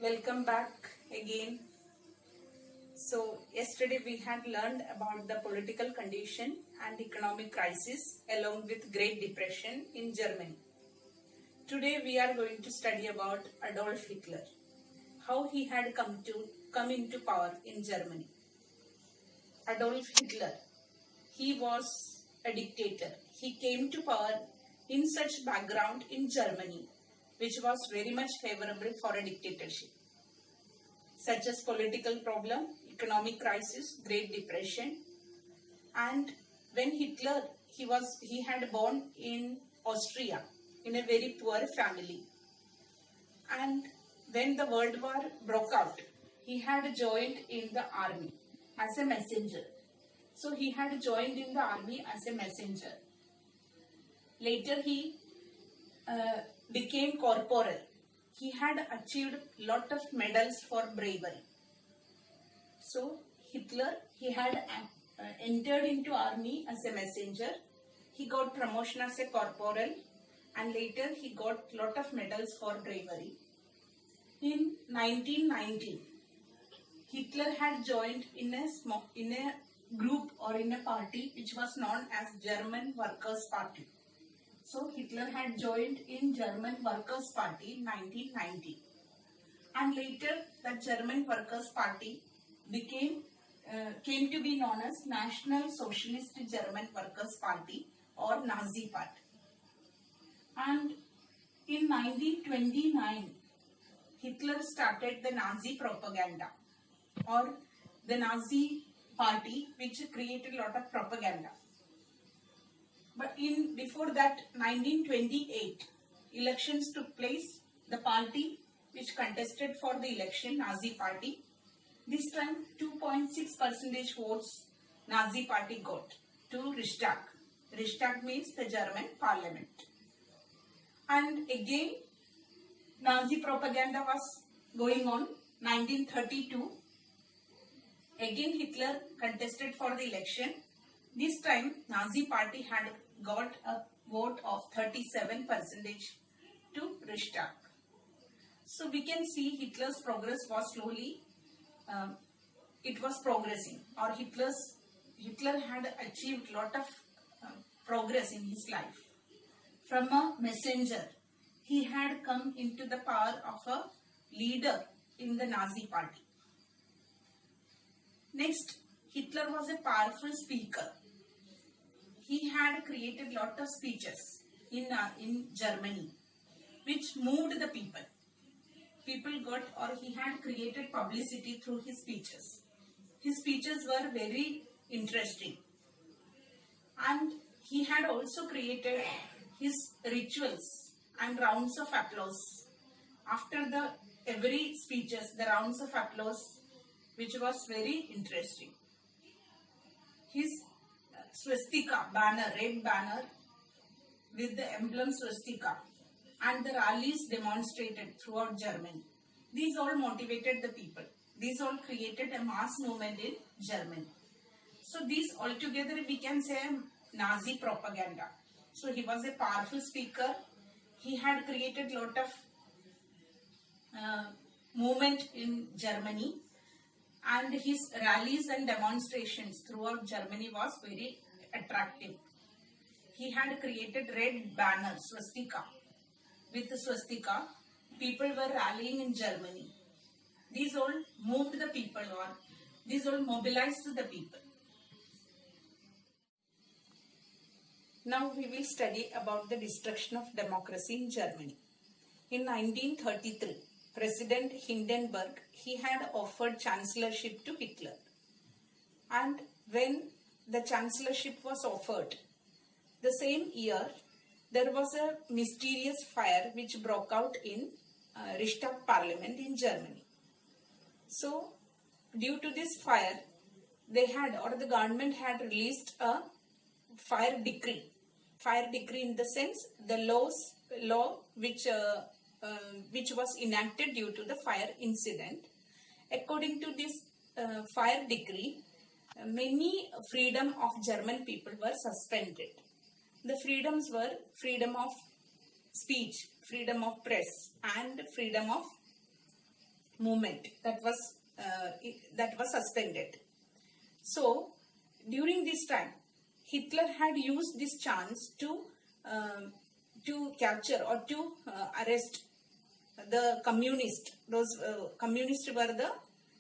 Welcome back again. So yesterday we had learned about the political condition and economic crisis along with Great Depression in Germany. Today we are going to study about Adolf Hitler, how he had come into power in Germany. Adolf Hitler, he was a dictator. He came to power in such background in Germany, which was very much favorable for a dictatorship, such as political problem, economic crisis, Great Depression. And when Hitler, he had born in Austria in a very poor family. And when the World War broke out, he had joined in the army as a messenger. So he had joined in the army as a messenger. Later he became corporal. He had achieved lot of medals for bravery. So Hitler, he had entered into army as a messenger. He got promotion as a corporal and later he got lot of medals for bravery. In 1919, Hitler had joined in a group or in a party which was known as German Workers' Party. So Hitler had joined in German Workers' Party in 1919. And later the German Workers' Party came to be known as National Socialist German Workers' Party or Nazi Party. And in 1929, Hitler started the Nazi propaganda or the Nazi Party, which created a lot of propaganda. But before that, 1928, elections took place. The party which contested for the election, Nazi Party, this time 2.6% votes Nazi Party got to Reichstag. Reichstag means the German Parliament. And again, Nazi propaganda was going on. 1932, again Hitler contested for the election. This time, Nazi Party had got a vote of 37% to Reichstag. So we can see Hitler's progress was slowly, it was progressing, or Hitler had achieved lot of progress in his life. From a messenger, he had come into the power of a leader in the Nazi Party. Next, Hitler was a powerful speaker. He had created lot of speeches in Germany, which moved the people. People got, or he had created publicity through his speeches. His speeches were very interesting. And he had also created his rituals and rounds of applause. After every speeches, the rounds of applause, which was very interesting. His swastika banner, red banner with the emblem swastika, and the rallies demonstrated throughout Germany. These all motivated the people. These all created a mass movement in Germany. So these altogether we can say Nazi propaganda. So he was a powerful speaker. He had created a lot of movement in Germany. And his rallies and demonstrations throughout Germany was very attractive. He had created red banner, swastika. With the swastika, people were rallying in Germany. These all moved the people, or these all mobilized the people. Now we will study about the destruction of democracy in Germany. In 1933, President Hindenburg, he had offered chancellorship to Hitler. And when the chancellorship was offered, the same year, there was a mysterious fire which broke out in Reichstag Parliament in Germany. So, due to this fire, the government had released a fire decree. Fire decree in the sense, the law which was enacted due to the fire incident. According to this fire decree, many freedom of German people were suspended. The freedoms were freedom of speech, freedom of press, and freedom of movement that was suspended. So during this time, Hitler had used this chance to capture or to arrest the communists. Those communists were the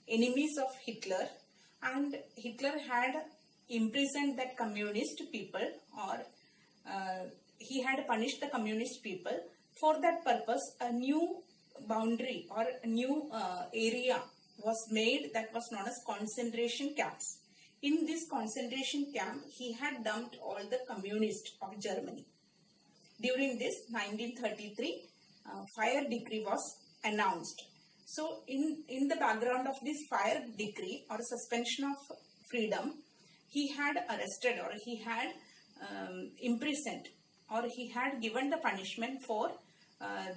enemies of Hitler, and Hitler had imprisoned that communist people, or he had punished the communist people. For that purpose, a new boundary or a new area was made that was known as concentration camps. In this concentration camp, he had dumped all the communists of Germany. During this 1933, fire decree was announced. So in the background of this fire decree or suspension of freedom, he had arrested, or he had imprisoned, or he had given the punishment for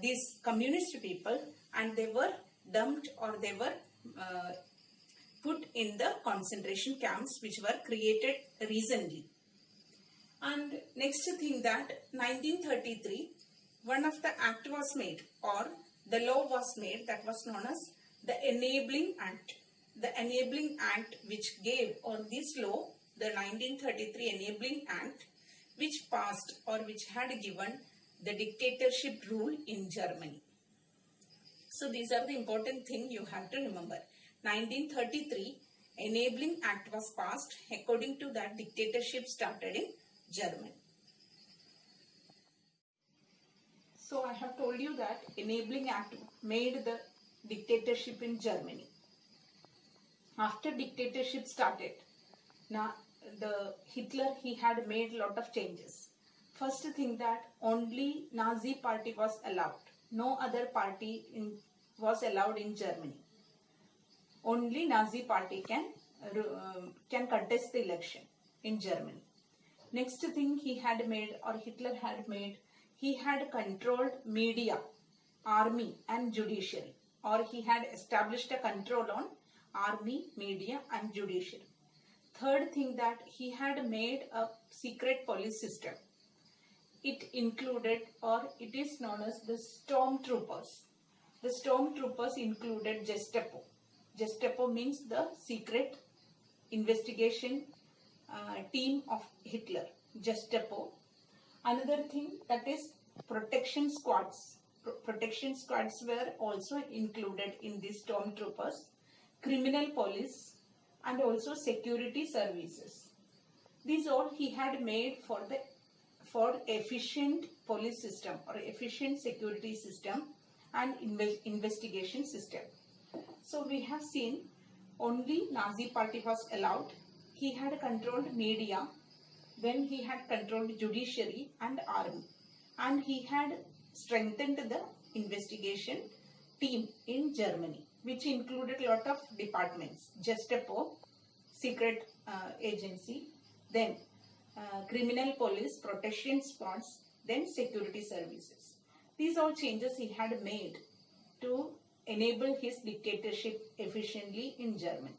these communist people, and they were dumped, or they were put in the concentration camps which were created recently. And next thing, that 1933, one of the act was made, or the law was made, that was known as the Enabling Act. The Enabling Act which gave, or this law, the 1933 Enabling Act, which passed or which had given the dictatorship rule in Germany. So these are the important things you have to remember. 1933 Enabling Act was passed. According to that, dictatorship started in Germany. So I have told you that Enabling Act made the dictatorship in Germany. After dictatorship started, now the Hitler, he had made a lot of changes. First thing, that only Nazi party was allowed. No other party was allowed in Germany. Only Nazi party can contest the election in Germany. Next thing he had made, or Hitler had made, he had controlled media, army and judiciary, or he had established a control on army, media and judiciary. Third thing, that he had made a secret police system. It included, or it is known as the stormtroopers. The stormtroopers included Gestapo. Gestapo means the secret investigation team of Hitler, Gestapo. Another thing, that is protection squads. Protection squads were also included in these stormtroopers, criminal police and also security services. These all he had made for efficient police system or efficient security system and investigation system. So we have seen only Nazi party was allowed. He had controlled media, then he had controlled judiciary and army, and he had strengthened the investigation team in Germany, which included a lot of departments: Gestapo, secret agency, then criminal police, protection squads, then security services. These all changes he had made to enable his dictatorship efficiently in Germany.